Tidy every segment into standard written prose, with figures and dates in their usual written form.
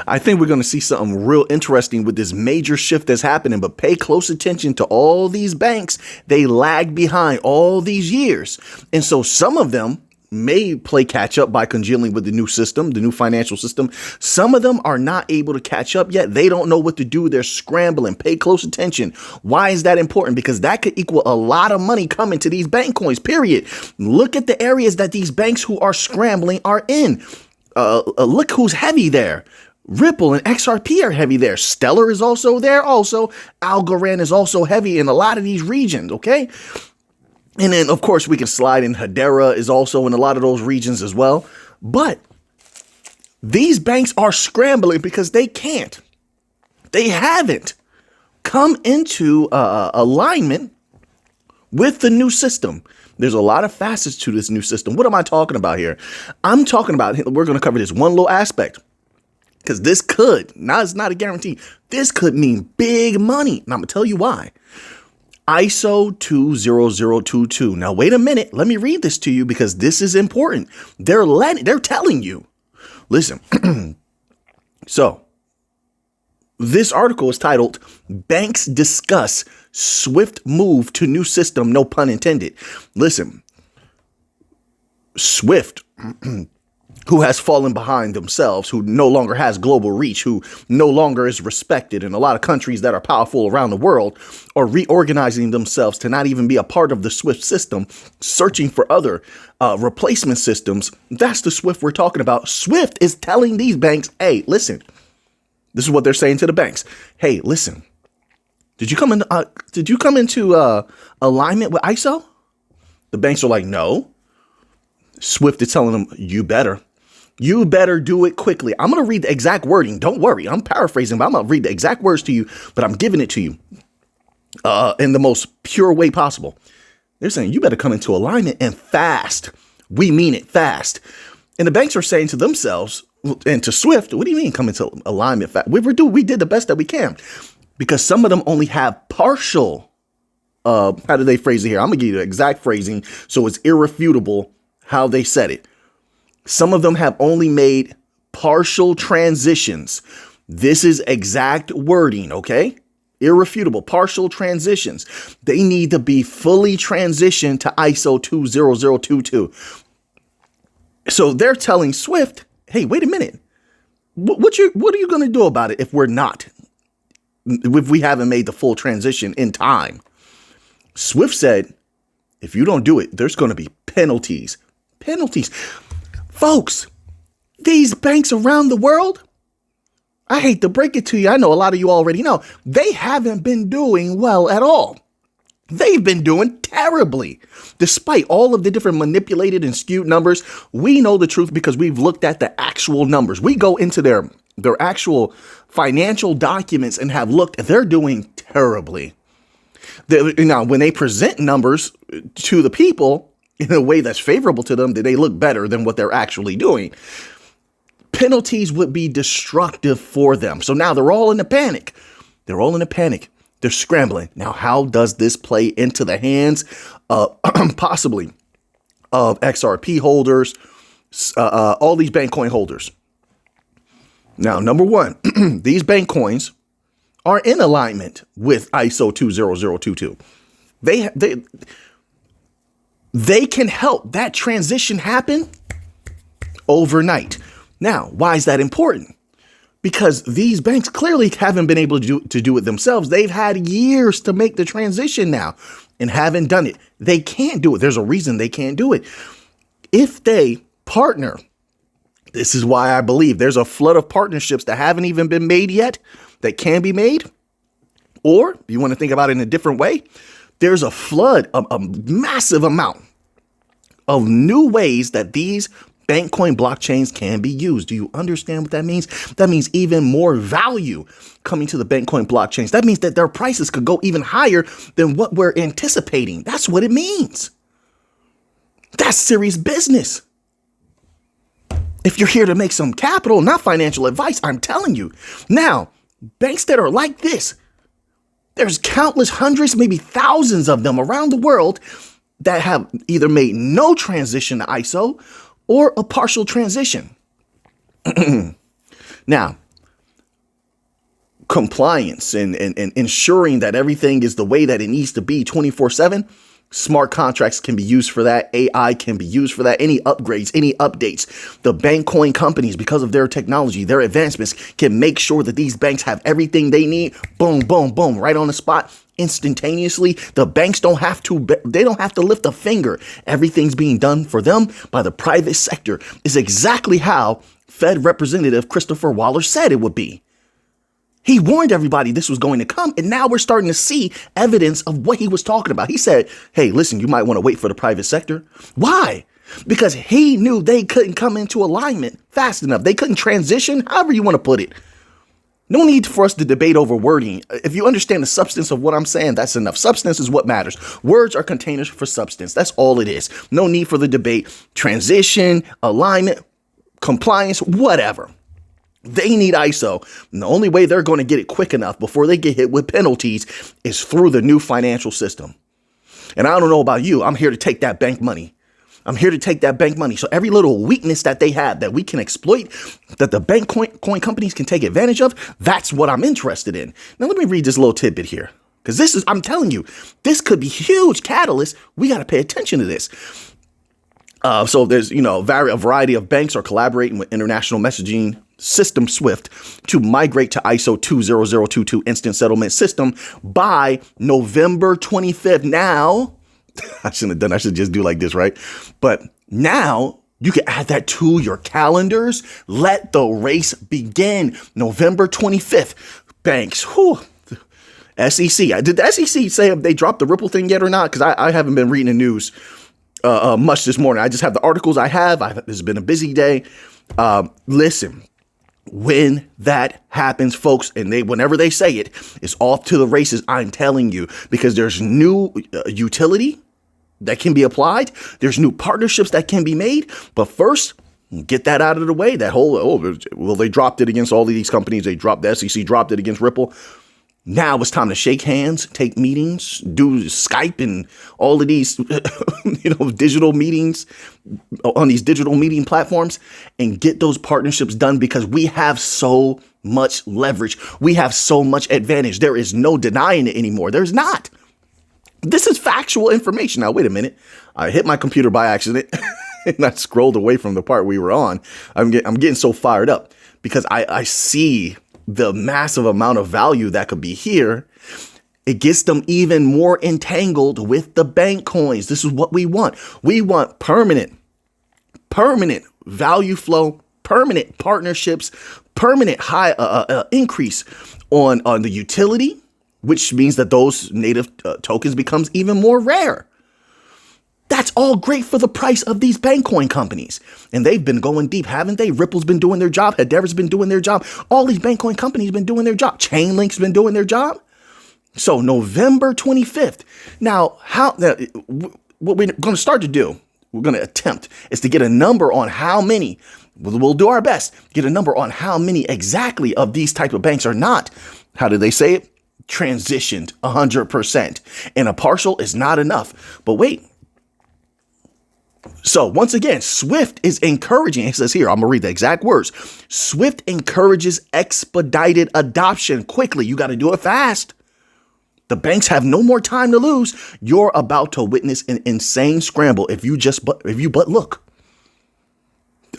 I think we're going to see something real interesting with this major shift that's happening, but pay close attention to all these banks. They lag behind all these years. And so some of them may play catch up by congealing with the new system, the new financial system. Some of them are not able to catch up yet. They don't know what to do. They're scrambling. Pay close attention. Why is that important? Because that could equal a lot of money coming to these bank coins, period. Look at the areas that these banks who are scrambling are in. Look who's heavy there. Ripple and XRP are heavy there. Stellar is also there. Also, Algorand is also heavy in a lot of these regions. Okay. And then, of course, we can slide in. Hedera is also in a lot of those regions as well. But these banks are scrambling because they can't. They haven't come into alignment with the new system. There's a lot of facets to this new system. What am I talking about here? I'm talking about, we're going to cover this one little aspect. Because this could, now it's not a guarantee, this could mean big money. And I'm going to tell you why. ISO 20022. Now, wait a minute. Let me read this to you because this is important. They're telling you. Listen. So, this article is titled, Banks Discuss Swift Move to New System, no pun intended. Listen, Swift, who has fallen behind themselves, who no longer has global reach, who no longer is respected. And a lot of countries that are powerful around the world are reorganizing themselves to not even be a part of the Swift system, searching for other replacement systems. That's the Swift we're talking about. Swift is telling these banks, hey, listen, this is what they're saying to the banks. Hey, listen, did you come into alignment with ISO? The banks are like, no. Swift is telling them, you better do it quickly. I'm going to read the exact wording. Don't worry. I'm paraphrasing, but I'm going to read the exact words to you, but I'm giving it to you in the most pure way possible. They're saying you better come into alignment and fast. We mean it, fast. And the banks are saying to themselves and to Swift, what do you mean come into alignment fast? We did the best that we can because some of them only have partial. How do they phrase it here? I'm going to give you the exact phrasing so it's irrefutable how they said it. Some of them have only made partial transitions. This is exact wording, okay? Irrefutable, partial transitions. They need to be fully transitioned to ISO 20022. So they're telling Swift, hey, wait a minute. What are you going to do about it if we haven't made the full transition in time? Swift said, if you don't do it, there's going to be penalties. Folks, these banks around the world, I hate to break it to you. I know a lot of you already know. They haven't been doing well at all. They've been doing terribly. Despite all of the different manipulated and skewed numbers, we know the truth because we've looked at the actual numbers. We go into their actual financial documents and have looked. They're doing terribly. Now, when they present numbers to the people in a way that's favorable to them, they look better than what they're actually doing. Penalties would be destructive for them. So now they're all in a panic. They're scrambling. Now, how does this play into the hands possibly of XRP holders, all these bank coin holders? Now, number one, these bank coins are in alignment with ISO 20022. They can help that transition happen overnight. Now, why is that important? Because these banks clearly haven't been able to do it themselves. They've had years to make the transition now and haven't done it. They can't do it. There's a reason they can't do it. If they partner, this is why I believe there's a flood of partnerships that haven't even been made yet that can be made. Or if you want to think about it in a different way, there's a flood, a massive amount of new ways that these bank coin blockchains can be used. Do you understand what that means? That means even more value coming to the bank coin blockchains. That means that their prices could go even higher than what we're anticipating. That's what it means. That's serious business. If you're here to make some capital, not financial advice, I'm telling you. Now, banks that are like this, there's countless hundreds, maybe thousands of them around the world that have either made no transition to ISO or a partial transition. Now, compliance and ensuring that everything is the way that it needs to be 24/7. Smart contracts can be used for that. AI can be used for that. Any upgrades, any updates. The bank coin companies, because of their technology, their advancements, can make sure that these banks have everything they need. Boom, boom, boom, right on the spot, instantaneously. The banks don't have to lift a finger. Everything's being done for them by the private sector. Is exactly how Fed Representative Christopher Waller said it would be. He warned everybody this was going to come, and now we're starting to see evidence of what he was talking about. He said, hey, listen, you might want to wait for the private sector. Why? Because he knew they couldn't come into alignment fast enough. They couldn't transition, however you want to put it. No need for us to debate over wording. If you understand the substance of what I'm saying, that's enough. Substance is what matters. Words are containers for substance. That's all it is. No need for the debate. Transition, alignment, compliance, whatever. They need ISO. And the only way they're going to get it quick enough before they get hit with penalties is through the new financial system. And I don't know about you. I'm here to take that bank money. I'm here to take that bank money. So every little weakness that they have that we can exploit, that the bank coin companies can take advantage of, that's what I'm interested in. Now, let me read this little tidbit here. Because this is, I'm telling you, this could be huge catalyst. We got to pay attention to this. So there's, a variety of banks are collaborating with international messaging system SWIFT to migrate to ISO 20022 instant settlement system by November 25th. Now, I should just do like this, right? But now you can add that to your calendars. Let the race begin. November 25th. Banks. Whew. SEC. Did the SEC say if they dropped the Ripple thing yet or not? Because I haven't been reading the news much this morning. I just have the articles I have. This has been a busy day. Listen. When that happens, folks, and whenever they say it, it's off to the races, I'm telling you, because there's new utility that can be applied. There's new partnerships that can be made. But first, get that out of the way. That whole, they dropped it against all of these companies. The SEC dropped it against Ripple. Now it's time to shake hands, take meetings, do Skype and all of these, digital meetings on these digital meeting platforms and get those partnerships done because we have so much leverage. We have so much advantage. There is no denying it anymore. There's not. This is factual information. Now, wait a minute. I hit my computer by accident and I scrolled away from the part we were on. I'm getting so fired up because I see the massive amount of value that could be here. It gets them even more entangled with the bank coins. This is what we want. We want permanent value flow, permanent partnerships, permanent high increase on the utility, which means that those native tokens becomes even more rare. That's all great for the price of these bank coin companies. And they've been going deep, haven't they? Ripple's been doing their job. Hedera's been doing their job. All these bank coin companies have been doing their job. Chainlink's been doing their job. So November 25th. Now, what we're going to start to do, we're going to attempt, is to get a number on how many, we'll do our best, get a number on how many exactly of these type of banks are not, how do they say it? Transitioned 100%. And a partial is not enough. But wait. So once again, SWIFT is encouraging, it says here, I'm going to read the exact words. SWIFT encourages expedited adoption quickly. You got to do it fast. The banks have no more time to lose. You're about to witness an insane scramble if you but look.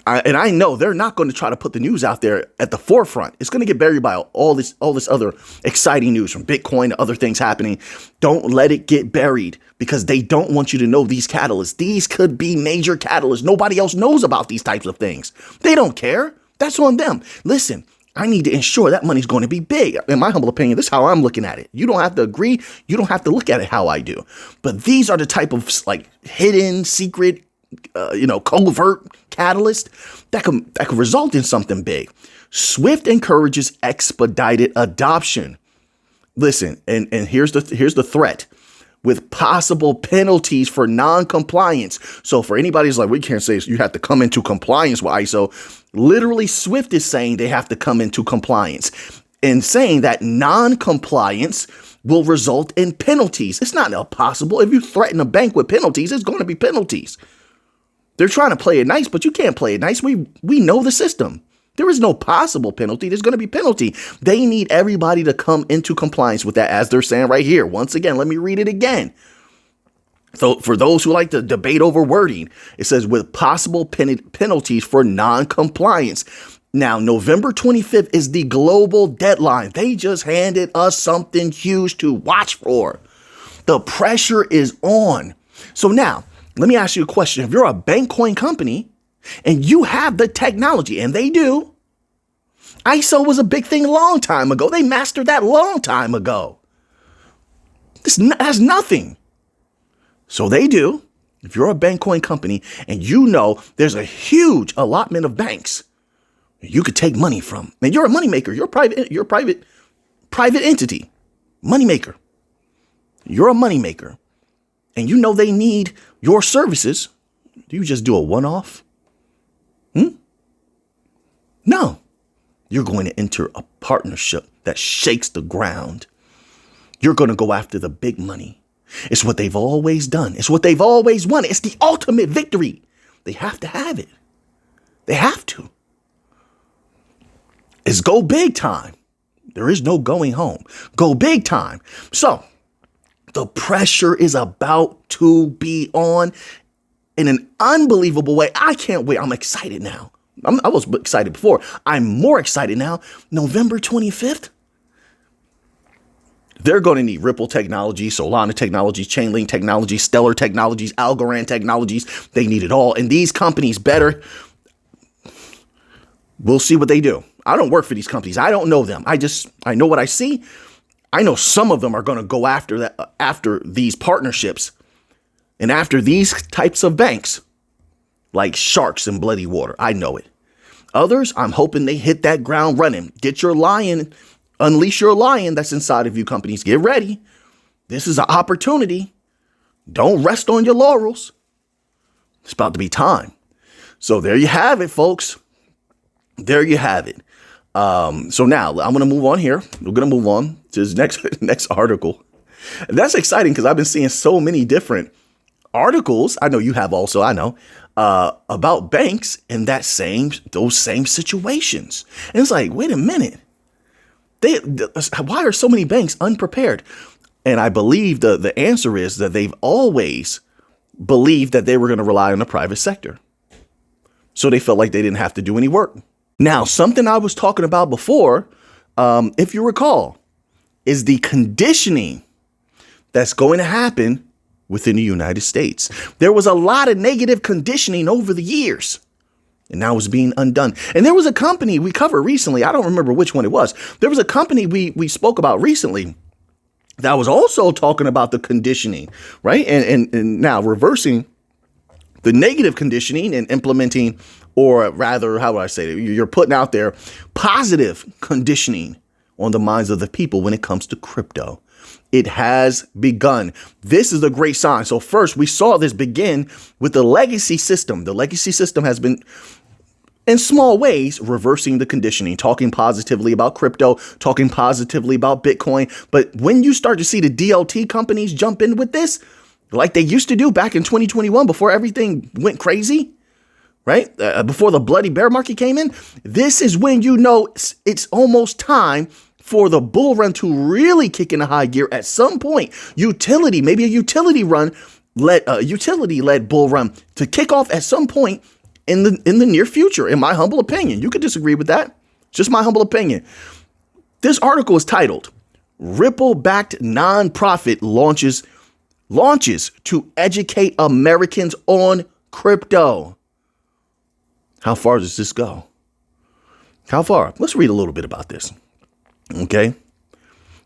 I know they're not going to try to put the news out there at the forefront. It's going to get buried by all this other exciting news from Bitcoin to other things happening. Don't let it get buried because they don't want you to know these catalysts. These could be major catalysts. Nobody else knows about these types of things. They don't care. That's on them. Listen, I need to ensure that money's going to be big. In my humble opinion, this is how I'm looking at it. You don't have to agree. You don't have to look at it how I do. But these are the type of hidden, secret, covert catalyst that could result in something big. SWIFT encourages expedited adoption. Listen, and here's the threat with possible penalties for non-compliance. So for anybody who's like, we can't say you have to come into compliance with ISO. Literally, SWIFT is saying they have to come into compliance and saying that non-compliance will result in penalties. It's not impossible. If you threaten a bank with penalties, it's going to be penalties. They're trying to play it nice, but you can't play it nice. We know the system. There is no possible penalty. There's going to be penalty. They need everybody to come into compliance with that, as they're saying right here. Once again, let me read it again. So for those who like to debate over wording, it says with possible penalties for non-compliance. Now, November 25th is the global deadline. They just handed us something huge to watch for. The pressure is on. So now, let me ask you a question. If you're a bank coin company and you have the technology, and they do, ISO was a big thing a long time ago. They mastered that long time ago. That's nothing. So they do. If you're a bank coin company and you know there's a huge allotment of banks you could take money from, and you're a moneymaker, you're a private entity, moneymaker. You're a moneymaker, and you know they need your services. Do you just do a one-off? No. You're going to enter a partnership that shakes the ground. You're going to go after the big money. It's what they've always done. It's what they've always wanted. It's the ultimate victory. They have to have it. They have to. It's go big time. There is no going home. Go big time. So the pressure is about to be on in an unbelievable way. I can't wait. I'm excited now. I was excited before. I'm more excited now. November 25th. They're going to need Ripple technologies, Solana technologies, Chainlink technologies, Stellar technologies, Algorand technologies. They need it all. And these companies better. We'll see what they do. I don't work for these companies. I don't know them. I know what I see. I know some of them are going to go after these partnerships and after these types of banks like sharks in bloody water. I know it. Others, I'm hoping they hit that ground running. Get your lion, unleash your lion that's inside of you, companies. Get ready. This is an opportunity. Don't rest on your laurels. It's about to be time. So there you have it, folks. There you have it. So now I'm going to move on here. We're going to move on to this next article. And that's exciting because I've been seeing so many different articles. I know you have also, I know, about banks in those same situations. And it's like, wait a minute. Why are so many banks unprepared? And I believe the answer is that they've always believed that they were going to rely on the private sector. So they felt like they didn't have to do any work. Now, something I was talking about before, if you recall, is the conditioning that's going to happen within the United States. There was a lot of negative conditioning over the years, and now it's being undone. And there was a company we covered recently. I don't remember which one it was. There was a company we spoke about recently that was also talking about the conditioning, right? And now reversing the negative conditioning and implementing, or rather, how would I say it? You're putting out there positive conditioning on the minds of the people when it comes to crypto. It has begun. This is a great sign. So first, we saw this begin with the legacy system. The legacy system has been, in small ways, reversing the conditioning, talking positively about crypto, talking positively about Bitcoin. But when you start to see the DLT companies jump in with this, like they used to do back in 2021 before everything went crazy, right? Before the bloody bear market came in, this is when you know it's almost time for the bull run to really kick in a high gear at some point. Maybe a utility led bull run to kick off at some point in the near future, in my humble opinion. You could disagree with that. Just my humble opinion. This article is titled, Ripple-backed nonprofit launches to educate Americans on crypto. How far does this go? How far? Let's read a little bit about this. Okay.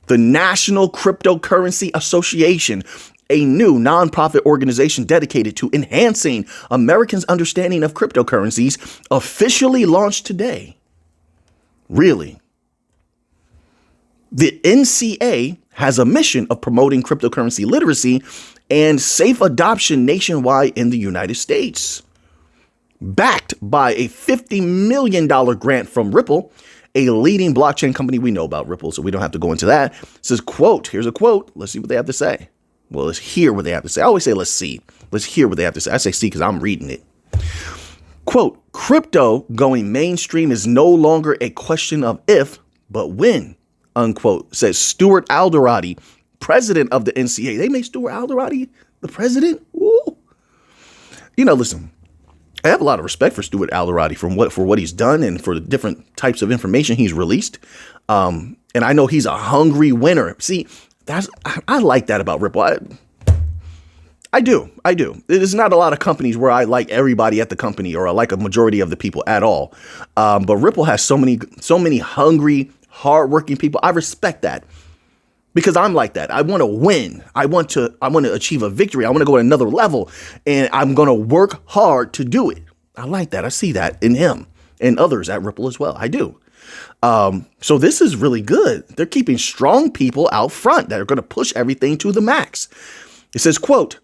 The National Cryptocurrency Association, a new nonprofit organization dedicated to enhancing Americans' understanding of cryptocurrencies, officially launched today. Really? The NCA has a mission of promoting cryptocurrency literacy and safe adoption nationwide in the United States. Backed by a $50 million grant from Ripple, a leading blockchain company. We know about Ripple, so we don't have to go into that. It says, quote, here's a quote. Let's see what they have to say. Well, let's hear what they have to say. I always say, let's see. Let's hear what they have to say. I say see because I'm reading it. Quote, crypto going mainstream is no longer a question of if, but when, unquote, says Stuart Alderoty, president of the NCA. They made Stuart Alderoty the president? Ooh. Listen, I have a lot of respect for Stuart Alderoty for what he's done and for the different types of information he's released. And I know he's a hungry winner. See, I like that about Ripple. I do. There's not a lot of companies where I like everybody at the company or I like a majority of the people at all. But Ripple has so many hungry, hardworking people. I respect that because I'm like that. I want to win. I want to achieve a victory. I want to go to another level and I'm going to work hard to do it. I like that. I see that in him and others at Ripple as well. I do. So this is really good. They're keeping strong people out front that are going to push everything to the max. It says, quote,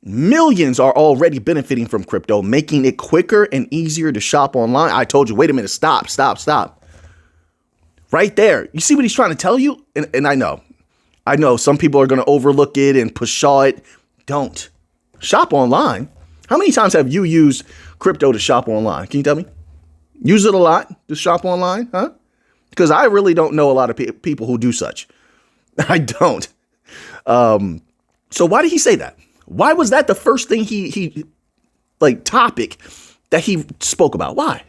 millions are already benefiting from crypto, making it quicker and easier to shop online. I told you, wait a minute, stop. Right there. You see what he's trying to tell you? And I know some people are going to overlook it and pshaw it. Don't. Shop online. How many times have you used crypto to shop online? Can you tell me? Use it a lot to shop online, huh? Because I really don't know a lot of people who do such. I don't. So why did he say that? Why was that the first thing he topic that he spoke about? Why?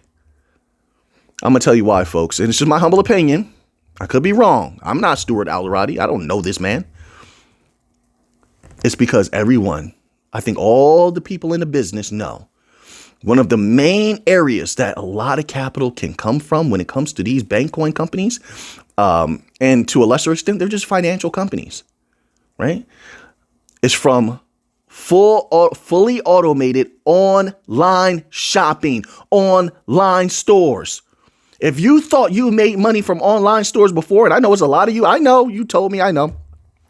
I'm going to tell you why, folks. And it's just my humble opinion. I could be wrong. I'm not Stuart Alderoty. I don't know this man. It's because I think all the people in the business know one of the main areas that a lot of capital can come from when it comes to these bank coin companies, and to a lesser extent, they're just financial companies, right? It's from fully automated online shopping, online stores. If you thought you made money from online stores before, and I know it's a lot of you, I know you told me, I know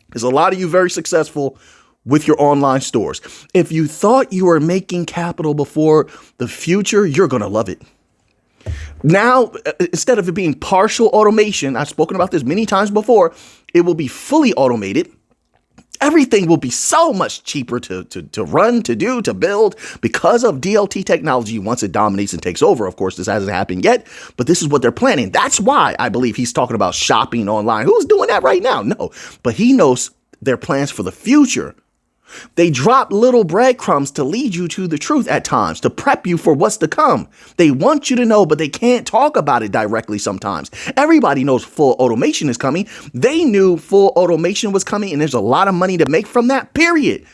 there's a lot of you very successful with your online stores. If you thought you were making capital before, the future, you're going to love it. Now, instead of it being partial automation, I've spoken about this many times before, it will be fully automated. Everything will be so much cheaper to run, to do, to build because of DLT technology once it dominates and takes over. Of course, this hasn't happened yet, but this is what they're planning. That's why I believe he's talking about shopping online. Who's doing that right now? No, but he knows their plans for the future. They drop little breadcrumbs to lead you to the truth at times, to prep you for what's to come. They want you to know, but they can't talk about it directly sometimes. Everybody knows full automation is coming. They knew full automation was coming, and there's a lot of money to make from that, period.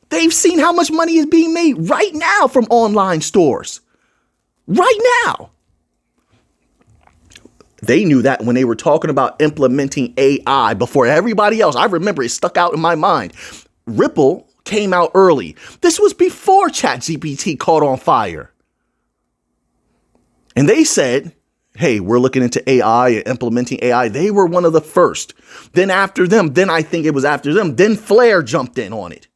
They've seen how much money is being made right now from online stores. Right now. They knew that when they were talking about implementing AI before everybody else. I remember it stuck out in my mind. Ripple came out early. This was before ChatGPT caught on fire. And they said, hey, we're looking into AI and implementing AI. They were one of the first. Then after them, then Flare jumped in on it.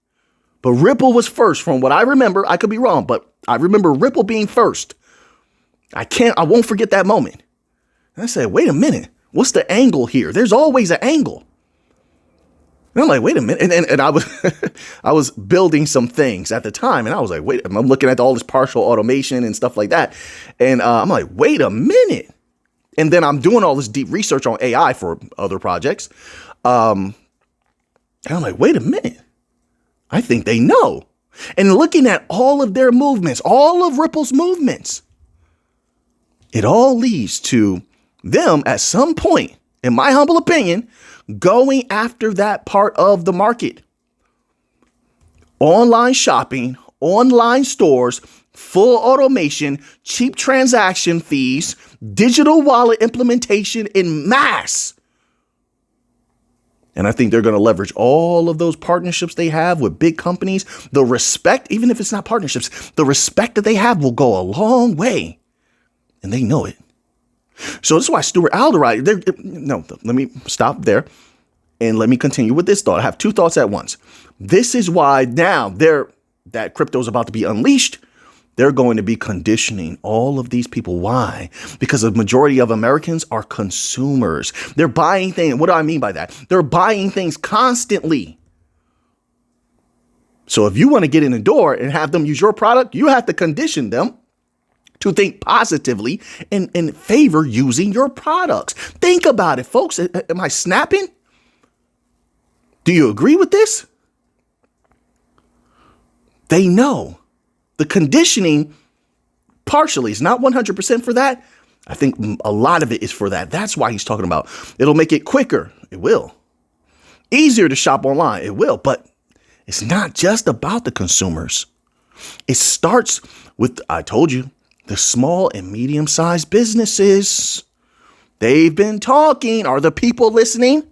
But Ripple was first from what I remember. I could be wrong, but I remember Ripple being first. I won't forget that moment. And I said, wait a minute. What's the angle here? There's always an angle. And I'm like, wait a minute. And I was I was building some things at the time. And I was like, wait, I'm looking at all this partial automation and stuff like that. And I'm like, wait a minute. And then I'm doing all this deep research on AI for other projects. And I'm like, wait a minute. I think they know. And looking at all of their movements, all of Ripple's movements, it all leads to them at some point, in my humble opinion, going after that part of the market. Online shopping, online stores, full automation, cheap transaction fees, digital wallet implementation in mass. And I think they're going to leverage all of those partnerships they have with big companies. The respect, even if it's not partnerships, the respect that they have will go a long way. And they know it. So this is why Stuart Alderoty, let me stop there and let me continue with this thought. I have two thoughts at once. This is why now that crypto is about to be unleashed. They're going to be conditioning all of these people. Why? Because the majority of Americans are consumers. They're buying things. What do I mean by that? They're buying things constantly. So if you want to get in the door and have them use your product, you have to condition them to think positively and favor using your products. Think about it, folks. Am I snapping? Do you agree with this? They know the conditioning partially is not 100% for that. I think a lot of it is for that. That's why he's talking about it'll make it quicker. It will. Easier to shop online. It will. But it's not just about the consumers. It starts with, I told you, the small and medium-sized businesses. They've been talking. Are the people listening?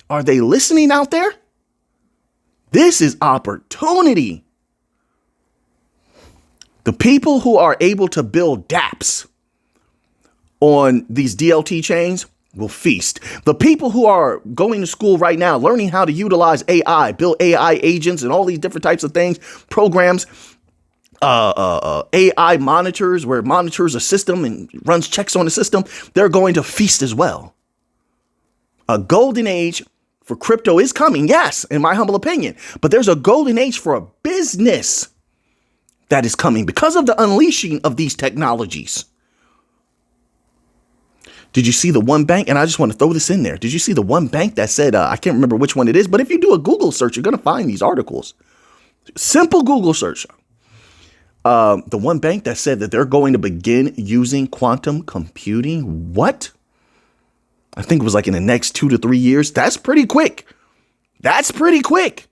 Are they listening out there? This is opportunity. The people who are able to build dApps on these DLT chains will feast. The people who are going to school right now, learning how to utilize AI, build AI agents and all these different types of things, programs, AI monitors, where it monitors a system and runs checks on the system, they're going to feast as well. A golden age for crypto is coming, yes, in my humble opinion. But there's a golden age for a business that is coming because of the unleashing of these technologies. Did you see the one bank? And I just want to throw this in there. Did you see the one bank that said, I can't remember which one it is, but if you do a Google search, you're going to find these articles. Simple Google search. The one bank that said that they're going to begin using quantum computing. What? I think it was like in the next 2 to 3 years. That's pretty quick. That's pretty quick.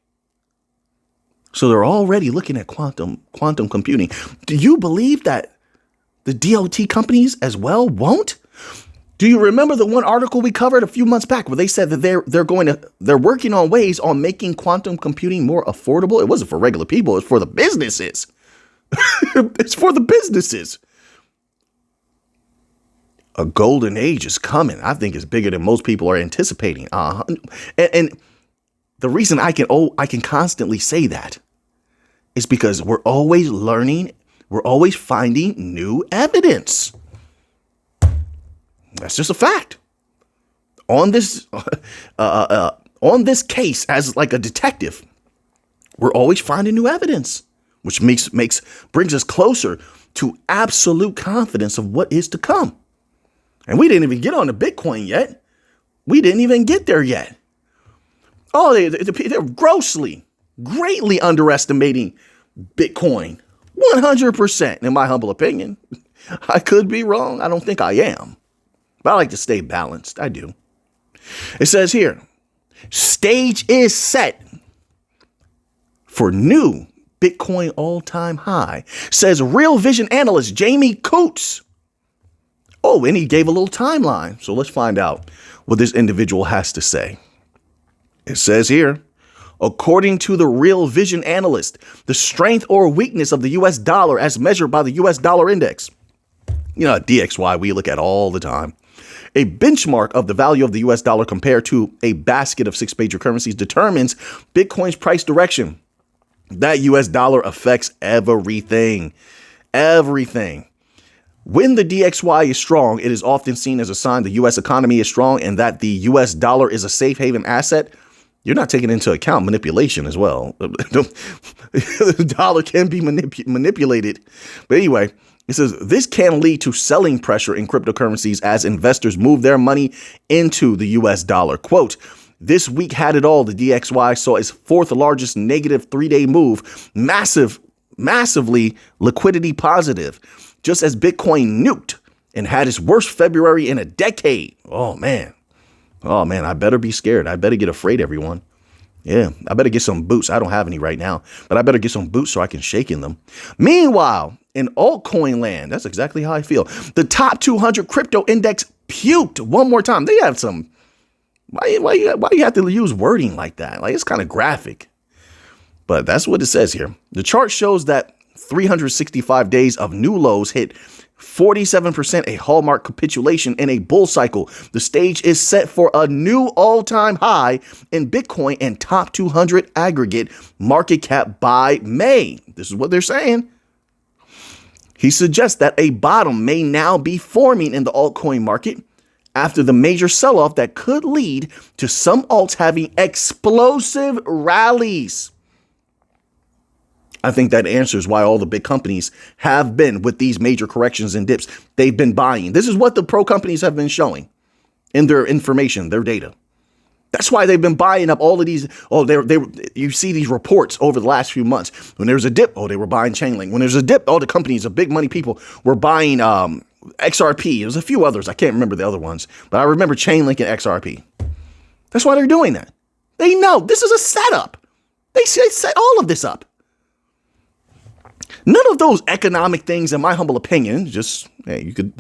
So they're already looking at quantum computing. Do you believe that the DOT companies as well won't? Do you remember the one article we covered a few months back where they said that they're working on ways on making quantum computing more affordable? It wasn't for regular people. It's for the businesses. It's for the businesses. A golden age is coming. I think it's bigger than most people are anticipating. And the reason I can constantly say that is because we're always learning. We're always finding new evidence. That's just a fact. On this case, as like a detective, we're always finding new evidence, which brings us closer to absolute confidence of what is to come. And we didn't even get on the Bitcoin yet. We didn't even get there yet. Oh, they're greatly underestimating Bitcoin. 100%, in my humble opinion. I could be wrong. I don't think I am. But I like to stay balanced. I do. It says here, stage is set for new Bitcoin all-time high, says Real Vision analyst Jamie Coots. Oh, and he gave a little timeline. So let's find out what this individual has to say. It says here, according to the Real Vision analyst, the strength or weakness of the US dollar as measured by the US dollar index, DXY, we look at all the time. A benchmark of the value of the US dollar compared to a basket of 6 major currencies determines Bitcoin's price direction. That US dollar affects everything. Everything. When the DXY is strong, it is often seen as a sign the US economy is strong and that the US dollar is a safe haven asset. You're not taking into account manipulation as well. The dollar can be manipulated. But anyway, it says this can lead to selling pressure in cryptocurrencies as investors move their money into the US dollar. Quote, this week had it all. The DXY saw its 4th largest negative 3-day move, massively liquidity positive, just as Bitcoin nuked and had its worst February in a decade. Oh, man, I better be scared. I better get afraid, everyone. Yeah, I better get some boots. I don't have any right now, but I better get some boots so I can shake in them. Meanwhile, in altcoin land, that's exactly how I feel. The top 200 crypto index puked one more time. They have some. Why you have to use wording like that? Like, it's kind of graphic, but that's what it says here. The chart shows that 365 days of new lows hit 47%, a hallmark capitulation in a bull cycle. The stage is set for a new all-time high in Bitcoin and top 200 aggregate market cap by May. This is what they're saying. He suggests that a bottom may now be forming in the altcoin market after the major sell-off that could lead to some alts having explosive rallies. I think that answers why all the big companies have been, with these major corrections and dips, they've been buying. This is what the pro companies have been showing in their information, their data. That's why they've been buying up all of these. Oh, you see these reports over the last few months. When there's a dip, they were buying Chainlink. When there's a dip, all the companies, the big money people, were buying XRP. There's a few others. I can't remember the other ones, but I remember Chainlink and XRP. That's why they're doing that. They know this is a setup. They set all of this up. None of those economic things, in my humble opinion, just, hey, you could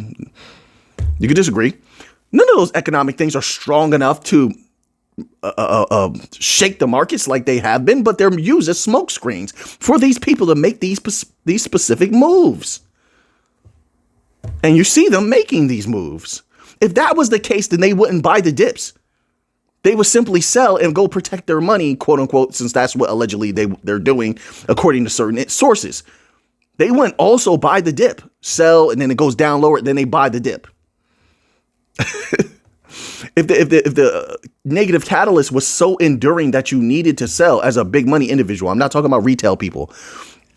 disagree. None of those economic things are strong enough to shake the markets like they have been, but they're used as smoke screens for these people to make these specific moves. And you see them making these moves. If that was the case, then they wouldn't buy the dips. They would simply sell and go protect their money, quote unquote, since that's what allegedly they're doing, according to certain sources. They wouldn't also buy the dip, sell, and then it goes down lower, then they buy the dip. If the negative catalyst was so enduring that you needed to sell as a big money individual, I'm not talking about retail people,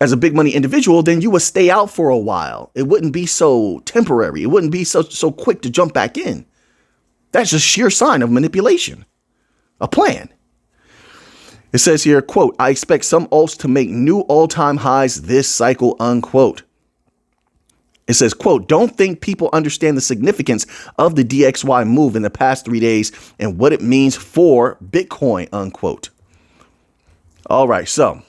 as a big money individual, then you would stay out for a while. It wouldn't be so temporary. It wouldn't be so quick to jump back in. That's a sheer sign of manipulation, a plan. It says here, quote, I expect some alts to make new all-time highs this cycle, unquote. It says, quote, don't think people understand the significance of the DXY move in the past 3 days and what it means for Bitcoin, unquote. All right, so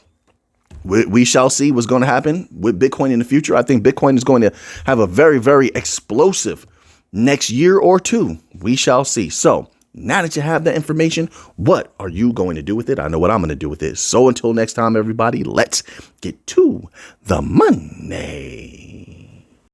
we shall see what's going to happen with Bitcoin in the future. I think Bitcoin is going to have a very, very explosive next year or two. We shall see. So now that you have that information, what are you going to do with it? I know what I'm going to do with it. So until next time, everybody, let's get to the money.